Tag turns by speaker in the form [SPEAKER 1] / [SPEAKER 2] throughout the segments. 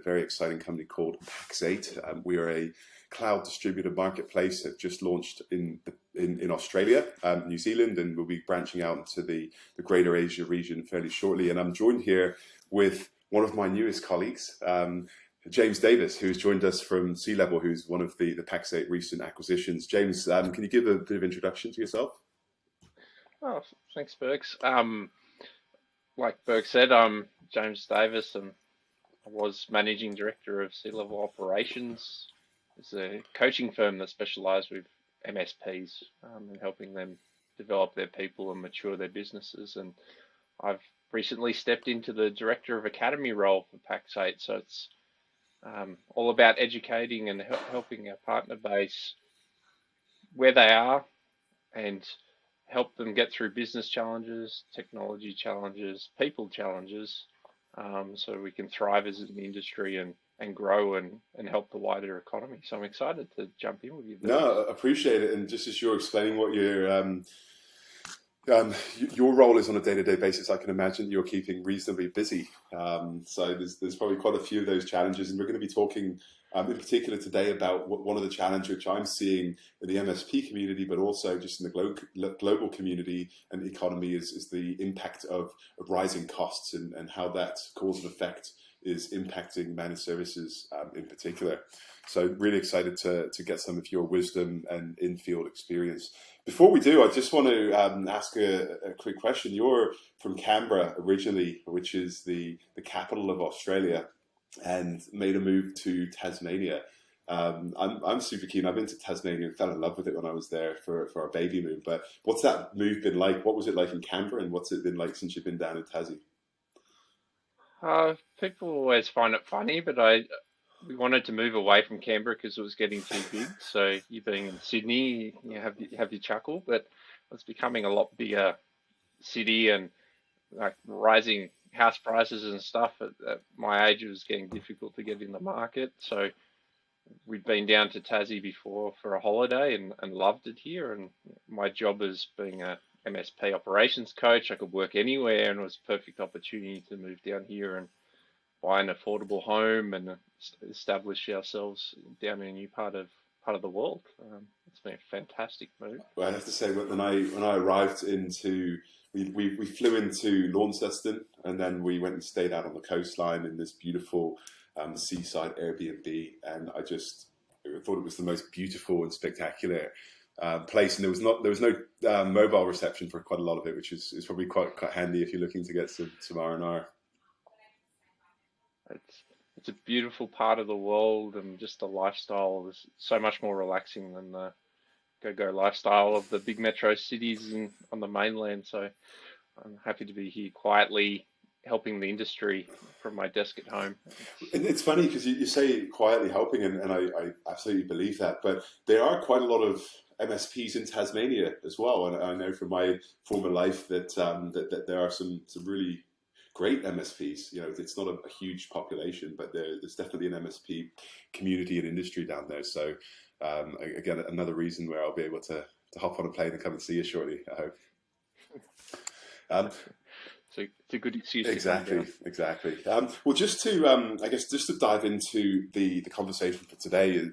[SPEAKER 1] a very exciting company called Pax8. We are a cloud distributed marketplace that just launched in Australia, New Zealand, and we'll be branching out into the greater Asia region fairly shortly. And I'm joined here with one of my newest colleagues, James Davis, who's joined us from C-Level, who's one of the Pax8 recent acquisitions. James, can you give a bit of introduction to yourself?
[SPEAKER 2] Oh, thanks, Bergs. Like Berg said, I'm James Davis, and I was managing director of C-Level Operations. It's a coaching firm that specialises with MSPs and helping them develop their people and mature their businesses. And I've recently stepped into the director of academy role for Pax8, so it's all about educating and helping our partner base where they are and help them get through business challenges, technology challenges, people challenges, so we can thrive as an industry and grow and help the wider economy. So I'm excited to jump in with you.
[SPEAKER 1] No, I appreciate it. And just as you're explaining what your role is on a day-to-day basis, I can imagine you're keeping reasonably busy. So there's probably quite a few of those challenges, and we're going to be talking in particular today about one of the challenges which I'm seeing in the MSP community, but also just in the global community and economy is the impact of rising costs and how that cause and effect is impacting managed services in particular. So really excited to get some of your wisdom and in-field experience. Before we do, I just want to ask a quick question. You're from Canberra originally, which is the capital of Australia, and made a move to Tasmania. I'm super keen. I've been to Tasmania and fell in love with it when I was there for our baby move. But what's that move been like? What was it like in Canberra, and what's it been like since you've been down in Tassie?
[SPEAKER 2] People always find it funny, but we wanted to move away from Canberra because it was getting too big. So you being in Sydney, you have your chuckle, but it's becoming a lot bigger city, and like rising house prices and stuff. At my age, it was getting difficult to get in the market. So we'd been down to Tassie before for a holiday and loved it here. And my job as being a MSP operations coach, I could work anywhere, and it was a perfect opportunity to move down here and buy an affordable home and establish ourselves down in a new part of the world. It's been a fantastic move.
[SPEAKER 1] Well, I have to say, when I arrived into, we flew into Launceston, and then we went and stayed out on the coastline in this beautiful seaside Airbnb, and I thought it was the most beautiful and spectacular place, and there was no mobile reception for quite a lot of it, which is probably quite handy if you're looking to get some R&R.
[SPEAKER 2] It's a beautiful part of the world, and just the lifestyle is so much more relaxing than the go lifestyle of the big metro cities on the mainland. So I'm happy to be here quietly helping the industry from my desk at home.
[SPEAKER 1] And it's funny because you say quietly helping, and I absolutely believe that, but there are quite a lot of MSPs in Tasmania as well, and I know from my former life that there are some really great MSPs. You know, it's not a huge population, but there's definitely an MSP community and industry down there. So again, another reason where I'll be able to hop on a plane and come and see you shortly, I hope.
[SPEAKER 2] So it's a good excuse.
[SPEAKER 1] Exactly. Well, just to dive into the conversation for today,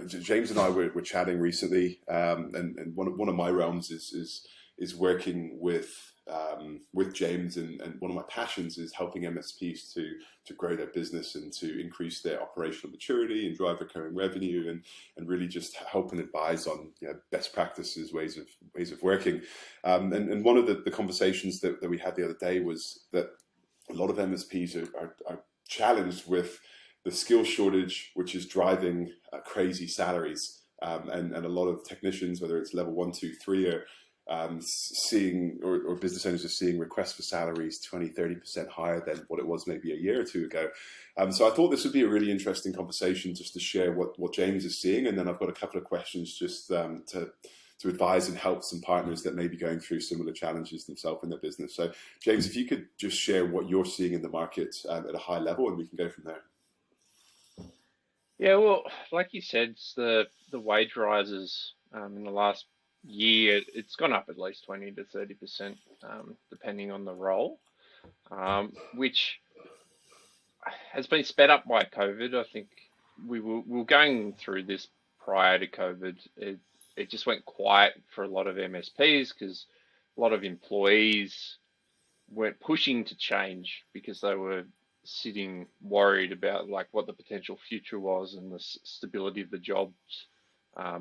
[SPEAKER 1] James and I were chatting recently, and one of my realms is working with James, and one of my passions is helping MSPs to grow their business and to increase their operational maturity and drive recurring revenue, and really just help and advise on best practices, ways of working. And one of the conversations that we had the other day was that a lot of MSPs are challenged with the skill shortage, which is driving crazy salaries, and a lot of technicians, whether it's level 1, 2, 3, are seeing, or business owners are seeing requests for salaries 20-30% higher than what it was maybe a year or two ago. So I thought this would be a really interesting conversation just to share what James is seeing, and then I've got a couple of questions just to advise and help some partners that may be going through similar challenges themselves in their business. So James, if you could just share what you're seeing in the market at a high level, and we can go from there.
[SPEAKER 2] Yeah, well, like you said, it's the wage rises in the last year. It's gone up at least 20 to 30%, depending on the role, which has been sped up by COVID. I think we were going through this prior to COVID. It just went quiet for a lot of MSPs because a lot of employees weren't pushing to change because they were sitting worried about like what the potential future was, and the stability of the jobs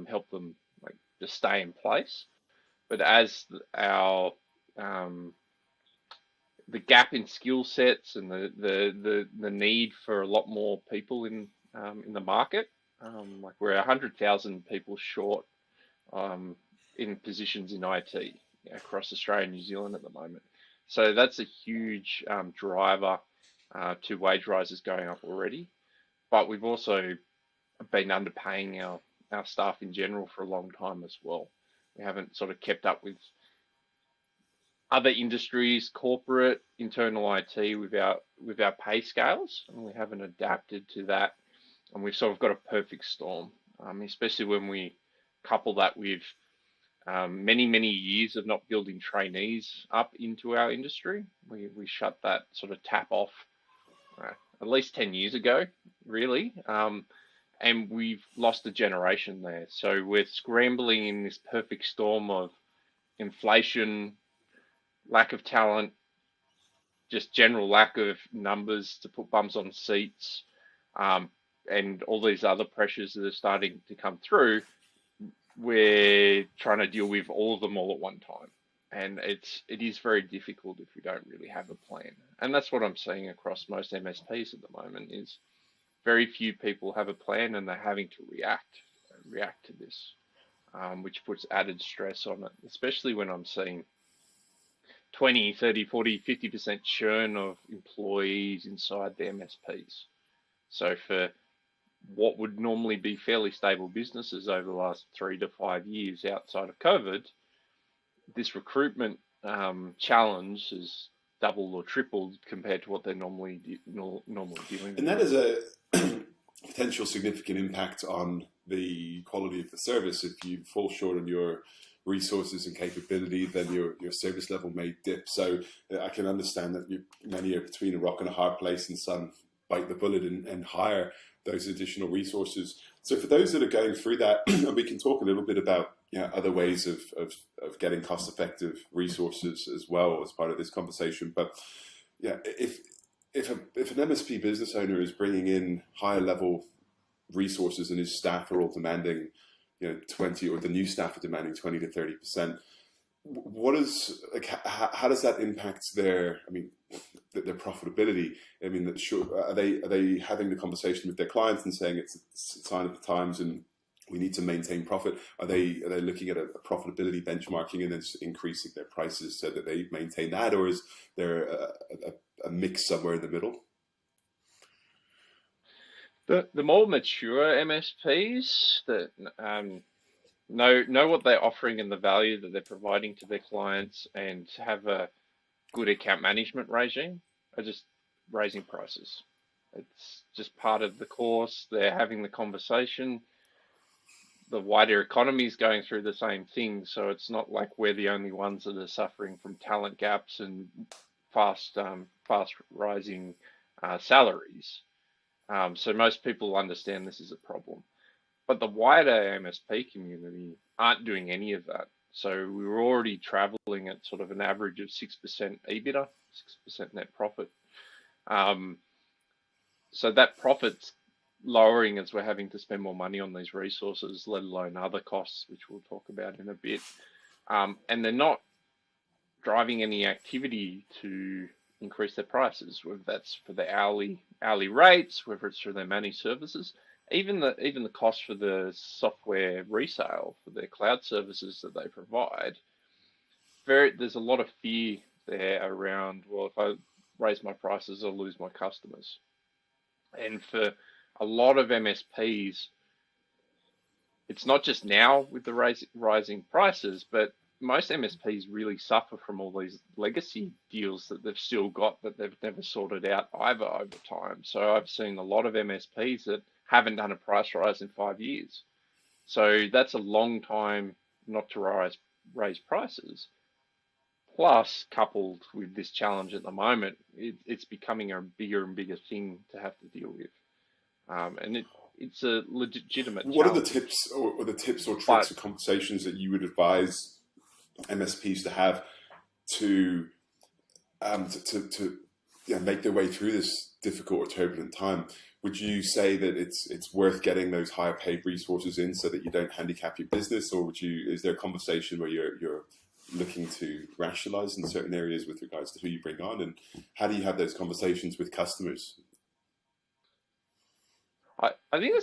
[SPEAKER 2] help them like to stay in place. But as our the gap in skill sets and the need for a lot more people in the market, like we're 100,000 people short in positions in IT across Australia and New Zealand at the moment. So that's a huge driver to wage rises going up already. But we've also been underpaying our staff in general for a long time as well. We haven't sort of kept up with other industries, corporate, internal IT with our pay scales, and we haven't adapted to that. And we've sort of got a perfect storm, especially when we couple that with many years of not building trainees up into our industry. We shut that sort of tap off at least 10 years ago, really. And we've lost a generation there. So we're scrambling in this perfect storm of inflation, lack of talent, just general lack of numbers to put bums on seats, and all these other pressures that are starting to come through. We're trying to deal with all of them all at one time. And it is very difficult if we don't really have a plan. And that's what I'm seeing across most MSPs at the moment is very few people have a plan, and they're having to react to this, which puts added stress on it, especially when I'm seeing 20, 30, 40, 50% churn of employees inside the MSPs. So for what would normally be fairly stable businesses over the last 3 to 5 years outside of COVID, this recruitment challenge has doubled or tripled compared to what they're normally dealing with.
[SPEAKER 1] And that is a potential significant impact on the quality of the service. If you fall short on your resources and capability, then your service level may dip. So I can understand that many are between a rock and a hard place, and some bite the bullet and hire those additional resources. So for those that are going through that, and we can talk a little bit about other ways of getting cost-effective resources as well as part of this conversation. But if an MSP business owner is bringing in higher level resources and his staff are all demanding 20, or the new staff are demanding 20 to 30%, what is how does that impact their profitability? I mean, are they having the conversation with their clients and saying it's a sign of the times and we need to maintain profit? Are they looking at a profitability benchmarking and then increasing their prices so that they maintain that, or is there a mix somewhere in the middle?
[SPEAKER 2] The more mature MSPs that know what they're offering and the value that they're providing to their clients and have a good account management regime are just raising prices. It's just part of the course. They're having the conversation. The wider economy is going through the same thing, so it's not like we're the only ones that are suffering from talent gaps and fast rising salaries. So most people understand this is a problem. But the wider MSP community aren't doing any of that. So we were already traveling at sort of an average of 6% EBITDA, 6% net profit. So that profit's lowering as we're having to spend more money on these resources, let alone other costs, which we'll talk about in a bit. And they're not driving any activity to increase their prices, whether that's for the hourly rates, whether it's for their managed services. Even the cost for the software resale for their cloud services that they provide, there's a lot of fear there around, well, if I raise my prices, I'll lose my customers. And for a lot of MSPs, it's not just now with the rising prices, but most MSPs really suffer from all these legacy deals that they've still got that they've never sorted out either over time. So I've seen a lot of MSPs that haven't done a price rise in 5 years. So that's a long time not to raise prices. Plus, coupled with this challenge at the moment, it's becoming a bigger and bigger thing to have to deal with. And it's a legitimate
[SPEAKER 1] What are the
[SPEAKER 2] challenge.
[SPEAKER 1] tips or the tips or tricks
[SPEAKER 2] But
[SPEAKER 1] or conversations that you would advise MSPs to have to make their way through this difficult or turbulent time? Would you say that it's worth getting those higher paid resources in so that you don't handicap your business, or is there a conversation where you're looking to rationalize in certain areas with regards to who you bring on, and how do you have those conversations with customers?
[SPEAKER 2] I think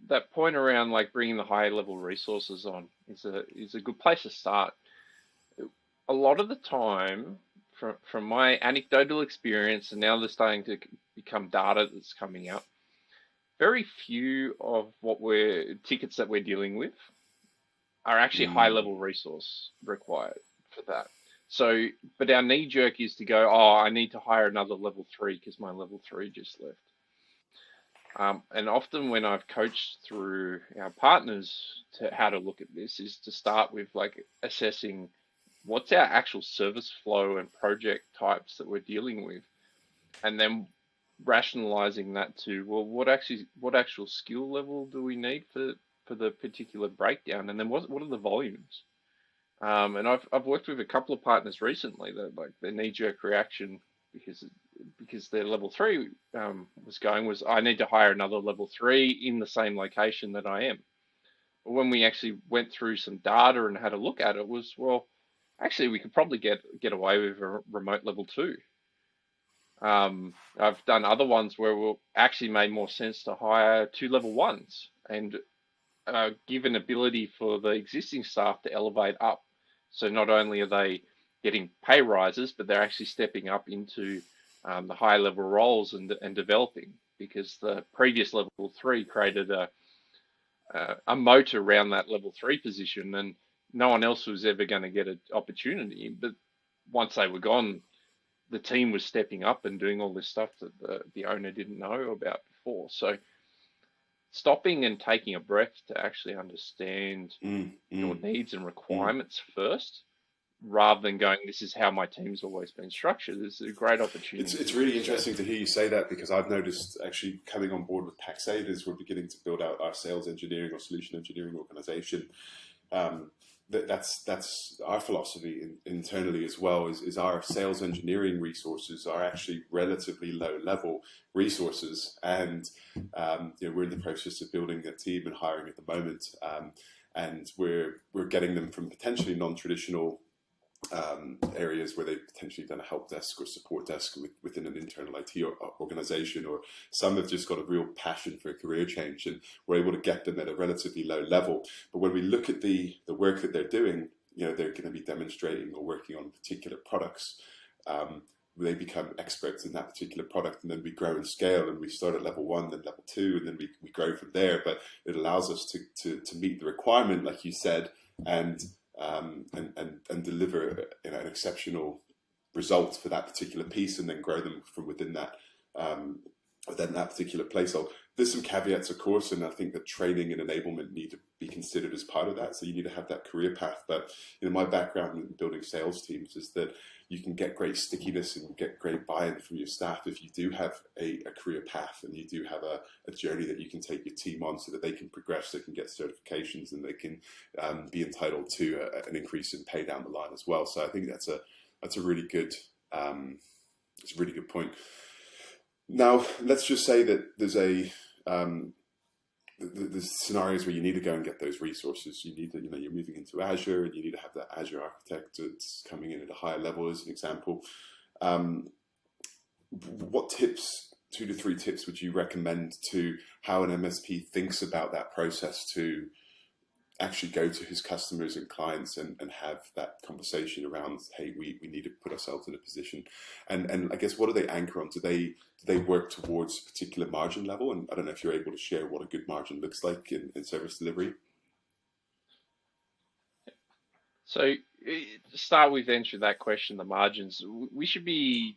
[SPEAKER 2] that point around like bringing the higher level resources on is a good place to start. A lot of the time, from my anecdotal experience, and now they're starting to become data that's coming out, very few of tickets that we're dealing with are actually high
[SPEAKER 1] Mm,
[SPEAKER 2] level resource required for that. So, but our knee jerk is to go, oh, I need to hire another level three because my level three just left. And often when I've coached through our partners to how to look at this is to start with like assessing what's our actual service flow and project types that we're dealing with, and then rationalizing that to, well, what actual skill level do we need for the particular breakdown, and then what are the volumes? And I've worked with a couple of partners recently that like their knee jerk reaction because their level three was I need to hire another level three in the same location that I am. But when we actually went through some data and had a look at it, was, well, actually we could probably get away with a remote level two. I've done other ones where we'll actually made more sense to hire two level ones and give an ability for the existing staff to elevate up. So not only are they getting pay rises, but they're actually stepping up into the higher level roles and developing, because the previous level three created a moat around that level three position, and no one else was ever going to get an opportunity. But once they were gone, the team was stepping up and doing all this stuff that the owner didn't know about before. So stopping and taking a breath to actually understand
[SPEAKER 1] mm,
[SPEAKER 2] your
[SPEAKER 1] mm,
[SPEAKER 2] needs and
[SPEAKER 1] mm.
[SPEAKER 2] requirements first, rather than going, this is how my team's always been structured, is a great opportunity
[SPEAKER 1] It's
[SPEAKER 2] to
[SPEAKER 1] really
[SPEAKER 2] reset.
[SPEAKER 1] interesting to hear you say that, because I've noticed actually coming on board with Pax8 as we're beginning to build out our sales engineering or solution engineering organization. Um, that's our philosophy internally as well. Is our sales engineering resources are actually relatively low level resources, and we're in the process of building a team and hiring at the moment, and we're getting them from potentially non-traditional areas where they've potentially done a help desk or support desk within an internal IT organization, or some have just got a real passion for a career change, and we're able to get them at a relatively low level. But when we look at the work that they're doing, they're going to be demonstrating or working on particular products. They become experts in that particular product, and then we grow and scale, and we start at level one, then level two, and then we grow from there. But it allows us to meet the requirement, like you said, and and deliver an exceptional result for that particular piece, and then grow them from um, within that particular place. So there's some caveats, of course, and I think that training and enablement need to be considered as part of that. So you need to have that career path. But my background in building sales teams is that you can get great stickiness and get great buy-in from your staff if you do have a career path, and you do have a journey that you can take your team on so that they can progress, they can get certifications, and they can be entitled to an increase in pay down the line as well. So I think that's a really good it's a really good point. Now, let's just say that there's scenarios where you need to go and get those resources. You need to, you're moving into Azure, and you need to have that Azure architect that's coming in at a higher level, as an example. Um, what tips, 2 to 3 tips, would you recommend to how an MSP thinks about that process to actually go to his customers and clients and have that conversation around, hey, we need to put ourselves in a position, and I guess, what do they anchor on? Do they work towards a particular margin level? And I don't know if you're able to share what a good margin looks like in service delivery.
[SPEAKER 2] So to start with, answer that question, the margins, we should be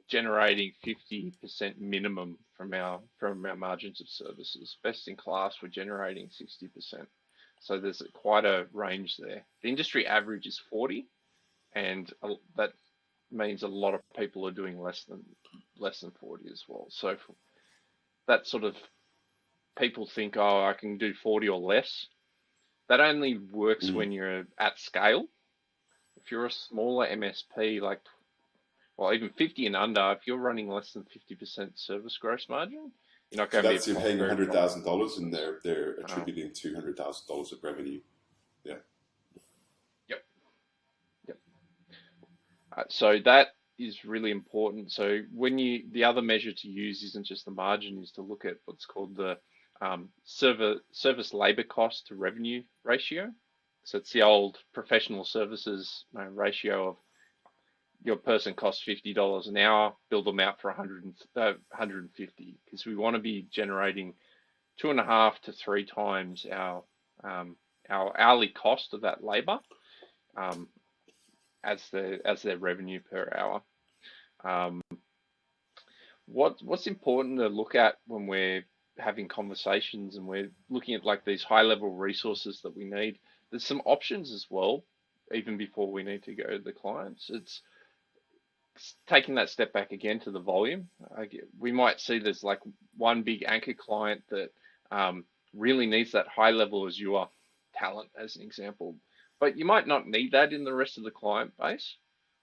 [SPEAKER 2] generating 50% minimum from our margins of services. Best in class, we're generating 60%. So there's quite a range there. The industry average is 40. and that means a lot of people are doing less than 40 as well. So that sort of, people think, oh, I can do 40 or less. That only works when you're at scale. If you're a smaller MSP, like, well, even 50 and under, if you're running less than 50% service gross margin, you're not
[SPEAKER 1] So
[SPEAKER 2] going to be
[SPEAKER 1] that's, you're paying
[SPEAKER 2] very
[SPEAKER 1] $100,000 and they're attributing $200,000 of revenue. Yeah.
[SPEAKER 2] Yep. Yep. So that is really important. So when the other measure to use isn't just the margin, is to look at what's called the service labor cost to revenue ratio. So it's the old professional services ratio of your person costs $50 an hour, build them out for 150, because we want to be generating 2.5 to 3 times our hourly cost of that labor as their revenue per hour. What's important to look at when we're having conversations and we're looking at like these high level resources that we need, there's some options as well, even before we need to go to the clients. It's taking that step back again to the volume. We might see there's like one big anchor client that really needs that high level Azure talent, as an example, but you might not need that in the rest of the client base.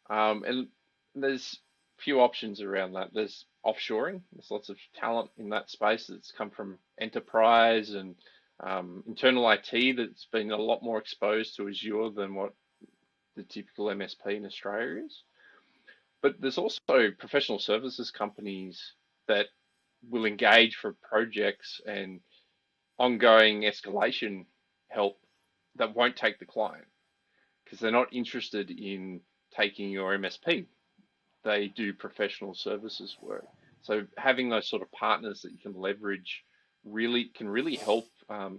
[SPEAKER 2] And there's few options around that. There's offshoring. There's lots of talent in that space that's come from enterprise and internal IT that's been a lot more exposed to Azure than what the typical MSP in Australia is. But there's also professional services companies that will engage for projects and ongoing escalation help that won't take the client because they're not interested in taking your MSP. They do professional services work. So having those sort of partners that you can leverage can really help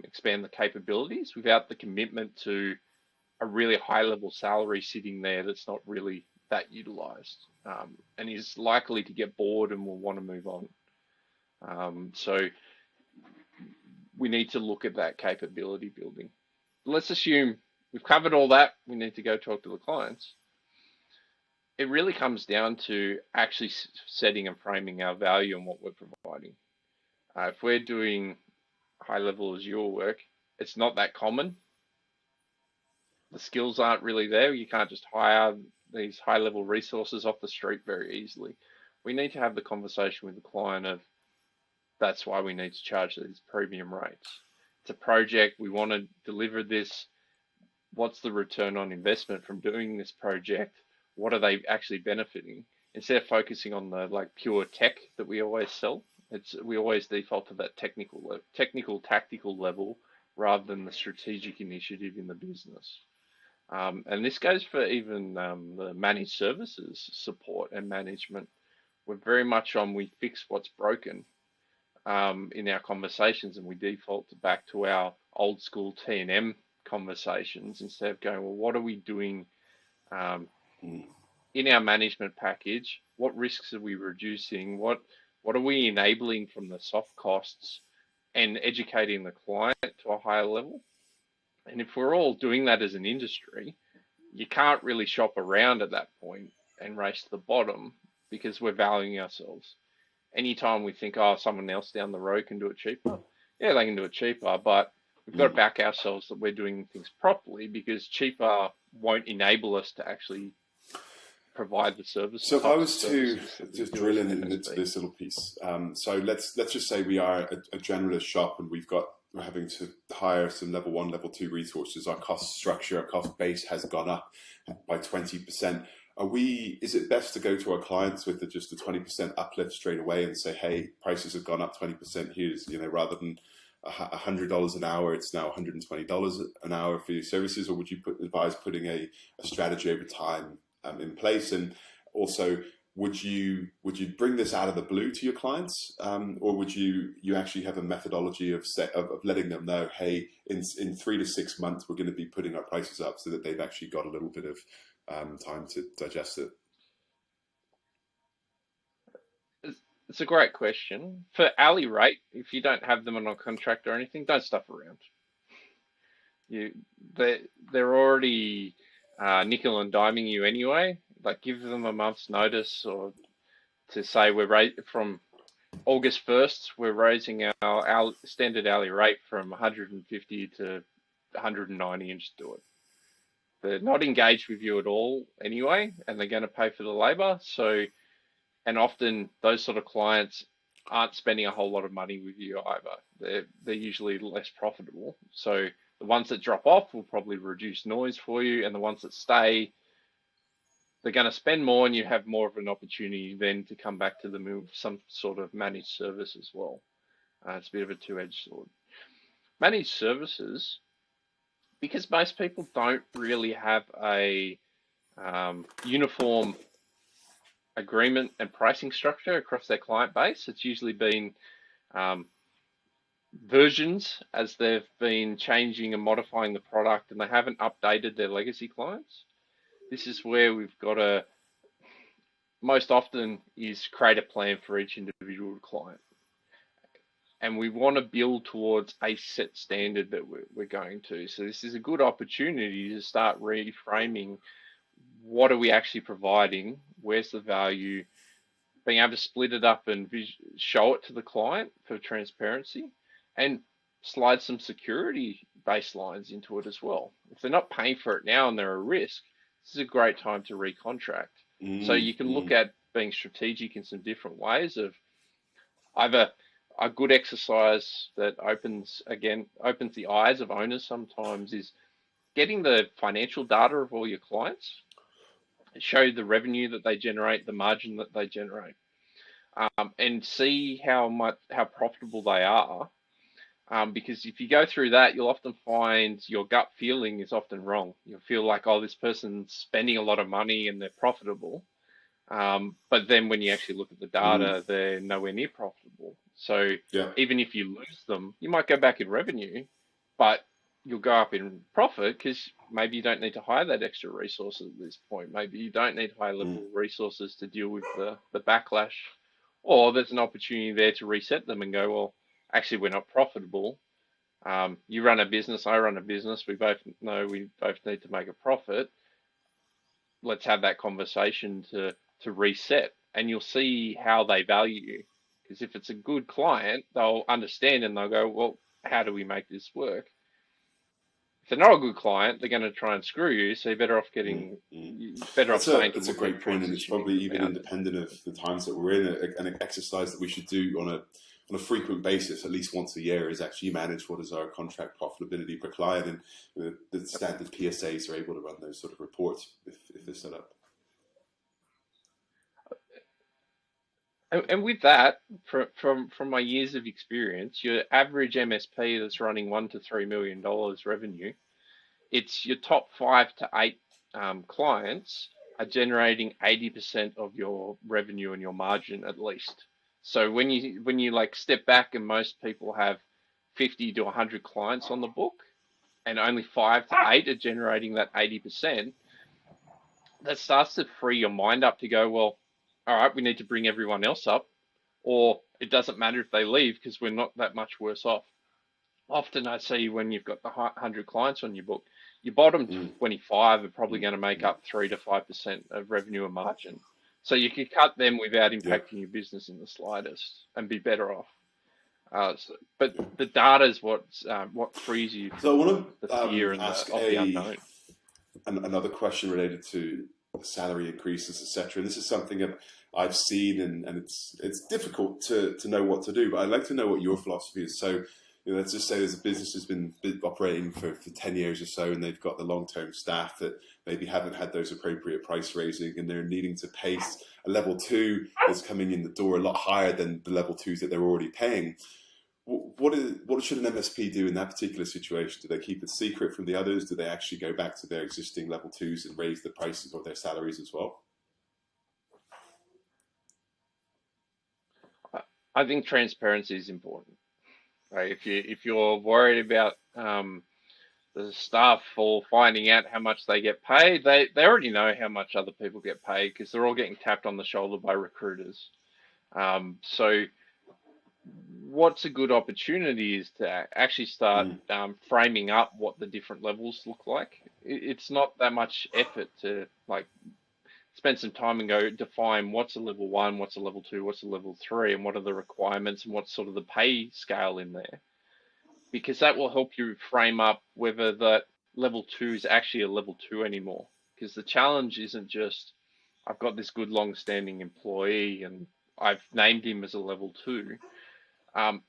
[SPEAKER 2] expand the capabilities without the commitment to a really high level salary sitting there that's not really that utilized and is likely to get bored and will want to move on. So we need to look at that capability building. Let's assume we've covered all that. We need to go talk to the clients. It really comes down to actually setting and framing our value and what we're providing. If we're doing high level Azure work, it's not that common. The skills aren't really there. You can't just hire these high level resources off the street very easily. We need to have the conversation with the client of that's why we need to charge these premium rates. It's a project. We want to deliver this. What's the return on investment from doing this project? What are they actually benefiting? Instead of focusing on the like pure tech that we always sell, we always default to that technical tactical level rather than the strategic initiative in the business. And this goes for even the managed services support and management. We're very much on we fix what's broken in our conversations, and we default back to our old school T&M conversations instead of going, well, what are we doing in our management package? What risks are we reducing? What are we enabling from the soft costs and educating the client to a higher level? And if we're all doing that as an industry, you can't really shop around at that point and race to the bottom because we're valuing ourselves. Anytime we think, oh, someone else down the road can do it cheaper, yeah, they can do it cheaper, but we've got to back ourselves that we're doing things properly because cheaper won't enable us to actually provide the service.
[SPEAKER 1] So if I was to just drill into this little piece, so let's just say we are a generalist shop and we're having to hire some level 1, level 2 resources. Our cost structure, our cost base has gone up by 20%. Is it best to go to our clients with just a 20% uplift straight away and say, hey, prices have gone up 20%, here's, rather than $100 an hour, it's now $120 an hour for your services? Or would you advise putting a strategy over time in place? And also, would you bring this out of the blue to your clients, or would you actually have a methodology of letting them know, hey, in 3 to 6 months we're going to be putting our prices up so that they've actually got a little bit of time to digest it?
[SPEAKER 2] It's a great question. For hourly rate, if you don't have them on a contract or anything, don't stuff around. They're already nickel and diming you anyway. Like give them a month's notice, or to say we're from August 1st, we're raising our standard hourly rate from 150 to 190 and just do it. They're not engaged with you at all anyway, and they're going to pay for the labor. So, and often those sort of clients aren't spending a whole lot of money with you either. They're usually less profitable. So the ones that drop off will probably reduce noise for you, and the ones that stay, they're going to spend more, and you have more of an opportunity then to come back to them with some sort of managed service as well. It's a bit of a two-edged sword. Managed services, because most people don't really have a uniform agreement and pricing structure across their client base. It's usually been versions as they've been changing and modifying the product, and they haven't updated their legacy clients. This is where we've got to, most often, is create a plan for each individual client. And we want to build towards a set standard that we're going to. So this is a good opportunity to start reframing what are we actually providing, where's the value, being able to split it up and show it to the client for transparency, and slide some security baselines into it as well. If they're not paying for it now and they're a risk, this is a great time to recontract. So you can look at being strategic in some different ways of either a good exercise that opens the eyes of owners sometimes is getting the financial data of all your clients, show the revenue that they generate, the margin that they generate, and see how profitable they are. Because if you go through that, you'll often find your gut feeling is often wrong. You'll feel like, oh, this person's spending a lot of money and they're profitable. But then when you actually look at the data, they're nowhere near profitable. So even if you lose them, you might go back in revenue, but you'll go up in profit because maybe you don't need to hire that extra resource at this point. Maybe you don't need high level resources to deal with the backlash, or there's an opportunity there to reset them and go, well, actually, we're not profitable. You run a business, I run a business. We both know we both need to make a profit. Let's have that conversation to reset, and you'll see how they value you. Because if it's a good client, they'll understand and they'll go, well, how do we make this work? If they're not a good client, they're going to try and screw you. So you're better off getting
[SPEAKER 1] That's a great point, and it's probably even independent of the times that we're in. An exercise that we should do on a frequent basis, at least once a year, is actually manage what is our contract profitability per client, and the standard PSAs are able to run those sort of reports if they're set up.
[SPEAKER 2] And with that, from my years of experience, your average MSP that's running $1 to $3 million revenue, it's your top 5 to 8 clients are generating 80% of your revenue and your margin at least. So when you like step back, and most people have 50 to 100 clients on the book, and only 5 to 8 are generating that 80%, that starts to free your mind up to go, well, all right, we need to bring everyone else up, or it doesn't matter if they leave because we're not that much worse off. Often I see when you've got the 100 clients on your book, your bottom 25 are probably going to make up 3 to 5% of revenue and margin. So you can cut them without impacting your business in the slightest and be better off. But the data is what frees you from the fear and of the unknown.
[SPEAKER 1] Another question related to salary increases, etc. This is something that I've seen, and it's difficult to know what to do. But I'd like to know what your philosophy is. So, let's just say there's a business that's been operating for 10 years or so, and they've got the long-term staff that maybe haven't had those appropriate price raising, and they're needing to pay a level 2 that's coming in the door a lot higher than the level 2s that they're already paying. What should an MSP do in that particular situation? Do they keep it secret from the others? Do they actually go back to their existing level 2s and raise the prices of their salaries as well?
[SPEAKER 2] I think transparency is important. Right? If you're worried about the staff or finding out how much they get paid, they already know how much other people get paid because they're all getting tapped on the shoulder by recruiters. So what's a good opportunity is to actually start framing up what the different levels look like it's not that much effort to like spend some time and go define what's a level 1, what's a level 2, what's a level 3, and what are the requirements and what's sort of the pay scale in there, because that will help you frame up whether that level 2 is actually a level 2 anymore. Because the challenge isn't just I've got this good long-standing employee and I've named him as a level 2.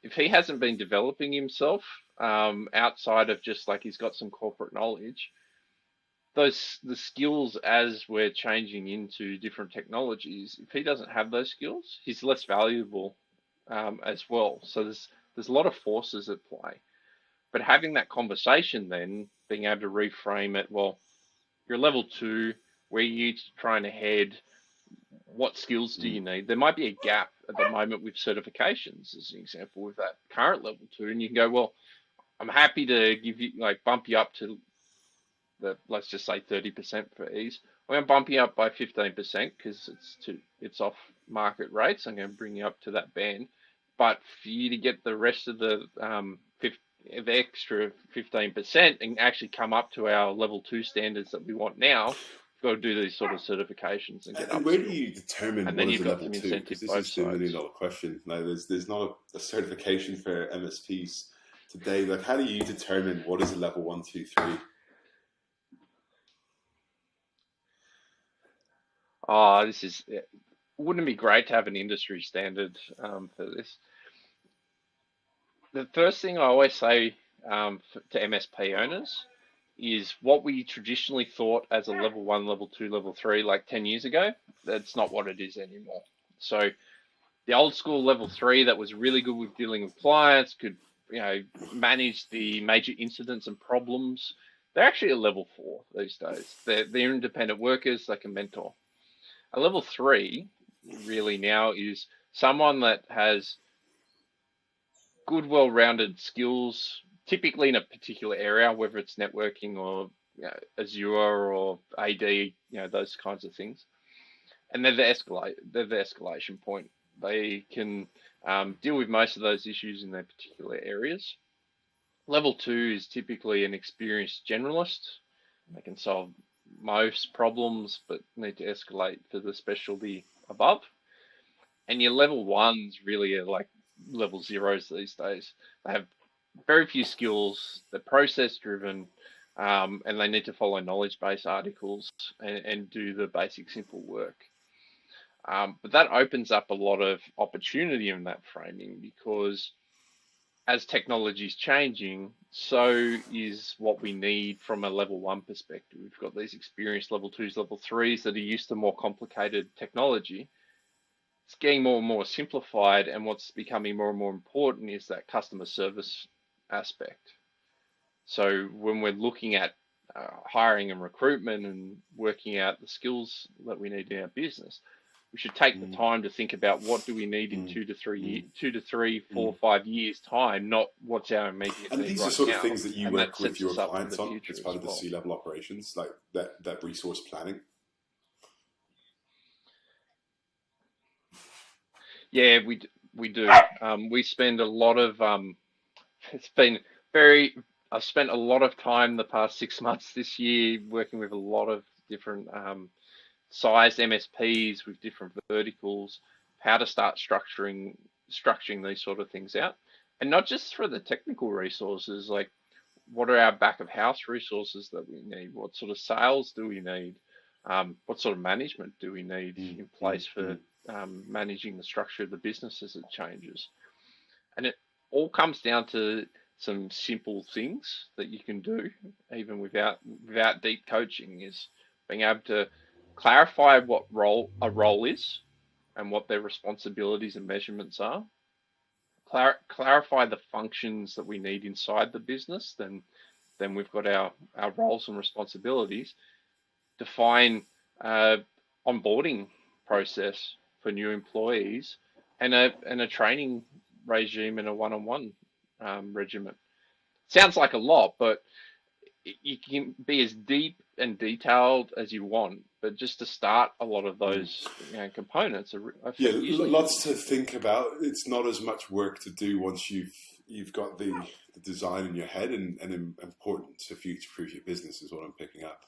[SPEAKER 2] If he hasn't been developing himself outside of just like he's got some corporate knowledge, the skills as we're changing into different technologies, if he doesn't have those skills, he's less valuable as well. So there's a lot of forces at play. But having that conversation, then being able to reframe it, well, you're level 2, where you trying to head, what skills do you need? There might be a gap at the moment with certifications, as an example, with that current level 2, and you can go, well, I'm happy to give you, like, bump you up to let's just say 30% for ease. I'm going to bump you up by 15% because it's off market rates. I'm going to bring you up to that band, but for you to get the rest of the extra 15% and actually come up to our level 2 standards that we want now, we've got to do these sort of certifications and get up.
[SPEAKER 1] And where do you determine
[SPEAKER 2] and
[SPEAKER 1] what
[SPEAKER 2] then
[SPEAKER 1] is
[SPEAKER 2] you've
[SPEAKER 1] a
[SPEAKER 2] got
[SPEAKER 1] level
[SPEAKER 2] some
[SPEAKER 1] 2?
[SPEAKER 2] incentive
[SPEAKER 1] Because this
[SPEAKER 2] both
[SPEAKER 1] is the $1 million
[SPEAKER 2] sides.
[SPEAKER 1] question. Like, there's not a certification for MSPs today. Like, how do you determine what is a level 1, 2, 3?
[SPEAKER 2] Oh, wouldn't it be great to have an industry standard for this? The first thing I always say to MSP owners is what we traditionally thought as a level 1, level 2, level 3, like 10 years ago, that's not what it is anymore. So the old school level 3 that was really good with dealing with clients, could manage the major incidents and problems, they're actually a level 4 these days. They're independent workers, they can mentor. A level 3 really now is someone that has good, well-rounded skills, typically in a particular area, whether it's networking or Azure or AD, those kinds of things. And they're the escalation point. They can deal with most of those issues in their particular areas. Level 2 is typically an experienced generalist. They can solve most problems, but need to escalate to the specialty above. And your level 1s really are like level 0s these days. They have very few skills, they're process driven, and they need to follow knowledge base articles and do the basic simple work. But that opens up a lot of opportunity in that framing, because as technology is changing, so is what we need from a level 1 perspective. We've got these experienced level 2s, level 3s that are used to more complicated technology. It's getting more and more simplified, and what's becoming more and more important is that customer service aspect. So when we're looking at hiring and recruitment and working out the skills that we need in our business, we should take the time to think about what do we need in 2 to 3, 4, 5 years time, not what's our immediate
[SPEAKER 1] And
[SPEAKER 2] need
[SPEAKER 1] these
[SPEAKER 2] right
[SPEAKER 1] are sort
[SPEAKER 2] now.
[SPEAKER 1] of things that you
[SPEAKER 2] And
[SPEAKER 1] work
[SPEAKER 2] that
[SPEAKER 1] with
[SPEAKER 2] sets
[SPEAKER 1] your
[SPEAKER 2] us up for
[SPEAKER 1] clients
[SPEAKER 2] the
[SPEAKER 1] on
[SPEAKER 2] future
[SPEAKER 1] as part of
[SPEAKER 2] as
[SPEAKER 1] the
[SPEAKER 2] well.
[SPEAKER 1] C-level operations, like that resource planning.
[SPEAKER 2] Yeah, we do. We spend a lot of it's been very. I've spent a lot of time the past 6 months this year working with a lot of different sized MSPs with different verticals, how to start structuring these sort of things out, and not just for the technical resources. Like, what are our back of house resources that we need? What sort of sales do we need? What sort of management do we need in place for managing the structure of the business as it changes? And it all comes down to some simple things that you can do, even without deep coaching, is being able to clarify what a role is and what their responsibilities and measurements are. Clarify the functions that we need inside the business. Then we've got our roles and responsibilities. Define onboarding process for new employees, and a training regime and a one-on-one regimen. Sounds like a lot, but you can be as deep and detailed as you want, but just to start a lot of those components are
[SPEAKER 1] Yeah,
[SPEAKER 2] usually
[SPEAKER 1] lots to think about. It's not as much work to do once you've got the design in your head, and important to future-proof your business is what I'm picking up.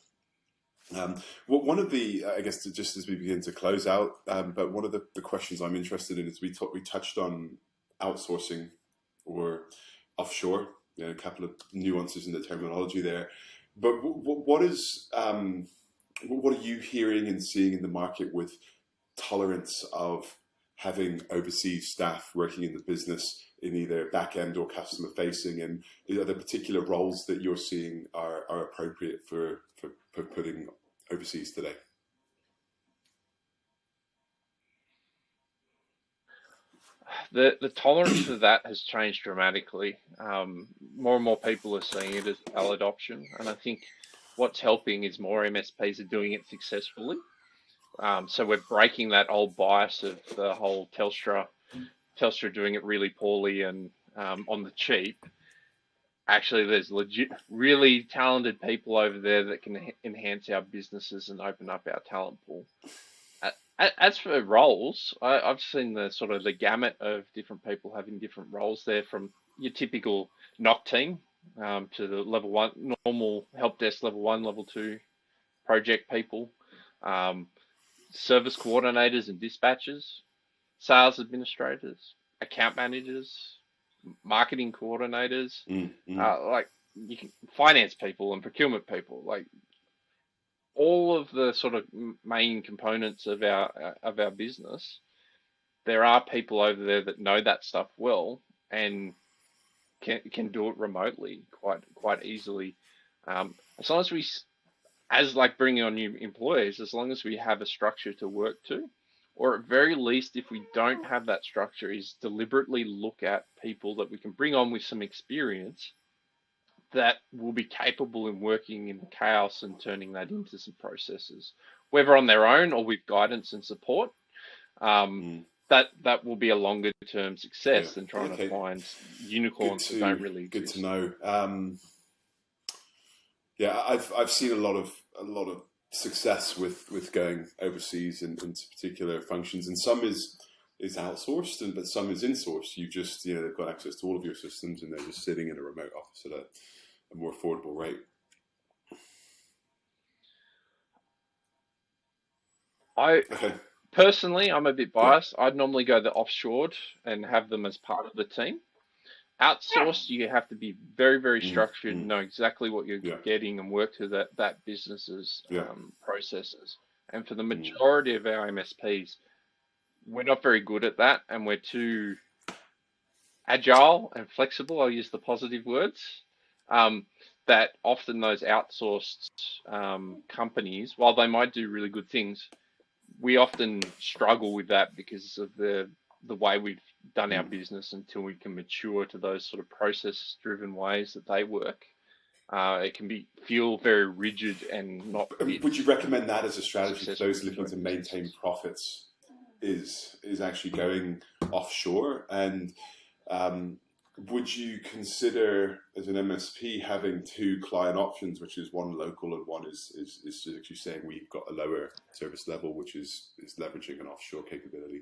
[SPEAKER 1] Well, one of the, I guess, just as we begin to close out, but one of the questions I'm interested in is we touched on outsourcing or offshore, a couple of nuances in the terminology there. But what are you hearing and seeing in the market with tolerance of having overseas staff working in the business in either back end or customer facing, and are there particular roles that you're seeing are appropriate for putting overseas today?
[SPEAKER 2] The tolerance for that has changed dramatically. More and more people are seeing it as a valid option, and I think what's helping is more MSPs are doing it successfully. So we're breaking that old bias of the whole Telstra doing it really poorly and on the cheap. Actually, there's legit, really talented people over there that can enhance our businesses and open up our talent pool. As for roles, I've seen the sort of the gamut of different people having different roles there, from your typical knock team to the level one, normal help desk level 1, level 2 project people, service coordinators and dispatchers, sales administrators, account managers, marketing coordinators, like you can finance people and procurement people, like all of the sort of main components of our business. There are people over there that know that stuff well and can do it remotely quite easily. As long as we, as like bringing on new employees, as long as we have a structure to work to, or at very least, if we don't have that structure, is deliberately look at people that we can bring on with some experience that will be capable in working in the chaos and turning that into some processes, whether on their own or with guidance and support. That will be a longer term success than trying to find unicorns that don't really exist.
[SPEAKER 1] Good to know. Yeah, I've seen a lot of success with going overseas into particular functions, and some is outsourced, but some is insourced. You just they've got access to all of your systems, and they're just sitting in a remote office at a more affordable rate.
[SPEAKER 2] Personally, I'm a bit biased. I'd normally go the offshored and have them as part of the team. Outsourced, you have to be very, very structured, know exactly what you're getting, and work to that business's processes. And for the majority of our MSPs, we're not very good at that, and we're too agile and flexible. I'll use the positive words. That often those outsourced companies, while they might do really good things, we often struggle with that because of the way we've done our business until we can mature to those sort of process-driven ways that they work. It can feel very rigid and not.
[SPEAKER 1] Would you recommend that as a strategy for those looking to maintain profits? Is actually going offshore, and would you consider as an MSP having two client options, which is one local and one is actually saying we've got a lower service level, which is leveraging an offshore capability?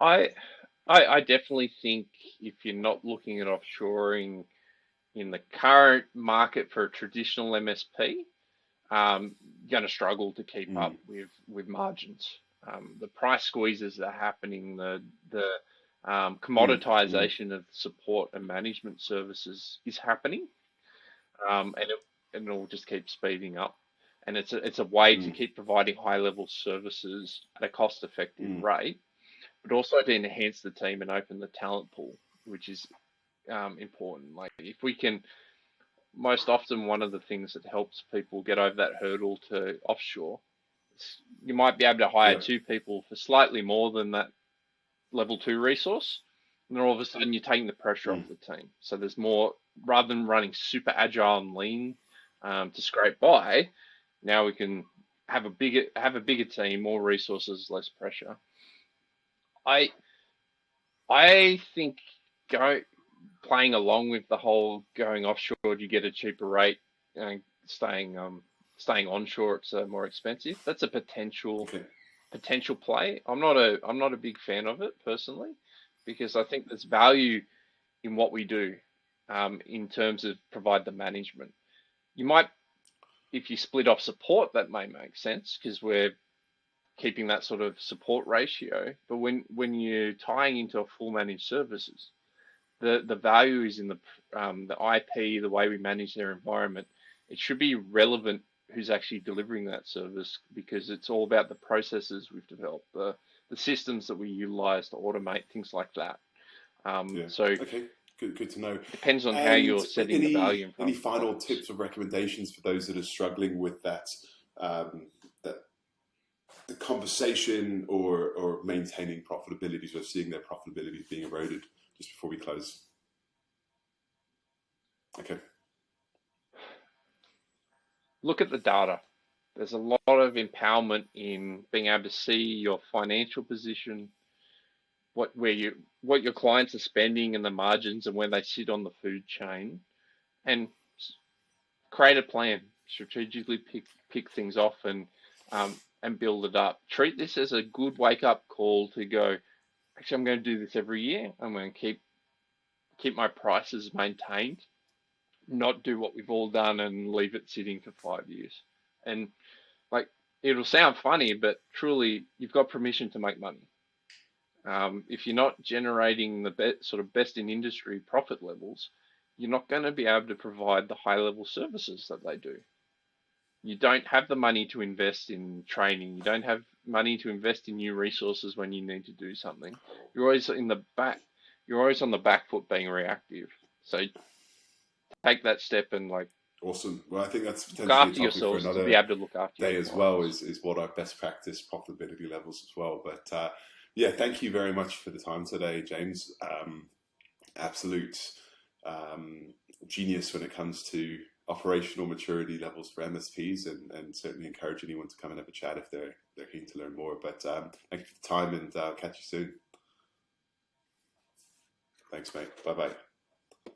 [SPEAKER 2] I definitely think if you're not looking at offshoring in the current market for a traditional MSP, you're going to struggle to keep up with margins. The price squeezes that are happening, the commoditization of support and management services is happening, and it'll just keep speeding up. And it's a way to keep providing high level services at a cost effective rate, but also to enhance the team and open the talent pool, which is important. Like if we can, most often one of the things that helps people get over that hurdle to offshore, you might be able to hire two people for slightly more than that level 2 resource, and then all of a sudden you're taking the pressure off the team. So there's more, rather than running super agile and lean to scrape by, now we can have a bigger team, more resources, less pressure. I think playing along with the whole going offshore, you get a cheaper rate, and staying onshore, it's more expensive. That's a potential play. I'm not a big fan of it personally, because I think there's value in what we do, in terms of provide the management. You might, if you split off support, that may make sense because we're keeping that sort of support ratio. But when you're tying into a full managed services, the value is in the IP, the way we manage their environment. It should be relevant who's actually delivering that service, because it's all about the processes we've developed, the systems that we utilize to automate things like that. So
[SPEAKER 1] okay, good to know.
[SPEAKER 2] Depends on how you're setting the value in front
[SPEAKER 1] Any
[SPEAKER 2] of
[SPEAKER 1] final
[SPEAKER 2] clients.
[SPEAKER 1] tips or recommendations for those that are struggling with that, that the conversation or maintaining profitability, or seeing their profitability being eroded, just before we close? Okay.
[SPEAKER 2] Look at the data. There's a lot of empowerment in being able to see your financial position, what your clients are spending and the margins and where they sit on the food chain, and create a plan. Strategically pick things off and build it up. Treat this as a good wake up call to go, actually, I'm going to do this every year. I'm going to keep my prices maintained, not do what we've all done and leave it sitting for 5 years. And like, it'll sound funny, but truly, you've got permission to make money. If you're not generating the sort of best in industry profit levels, you're not going to be able to provide the high level services that they do. You don't have the money to invest in training. You don't have money to invest in new resources when you need to do something. You're always on the back foot being reactive. So take that step and
[SPEAKER 1] awesome. Well, I think that's
[SPEAKER 2] look
[SPEAKER 1] potentially a
[SPEAKER 2] after
[SPEAKER 1] topic
[SPEAKER 2] yourselves
[SPEAKER 1] for another
[SPEAKER 2] to be able to look after
[SPEAKER 1] day
[SPEAKER 2] your
[SPEAKER 1] as well,
[SPEAKER 2] clients.
[SPEAKER 1] is what our best practice profitability levels as well. But yeah, thank you very much for the time today, James. Absolute genius when it comes to operational maturity levels for MSPs, and certainly encourage anyone to come and have a chat if they're keen to learn more. But thank you for the time, and I'll catch you soon. Thanks, mate. Bye-bye.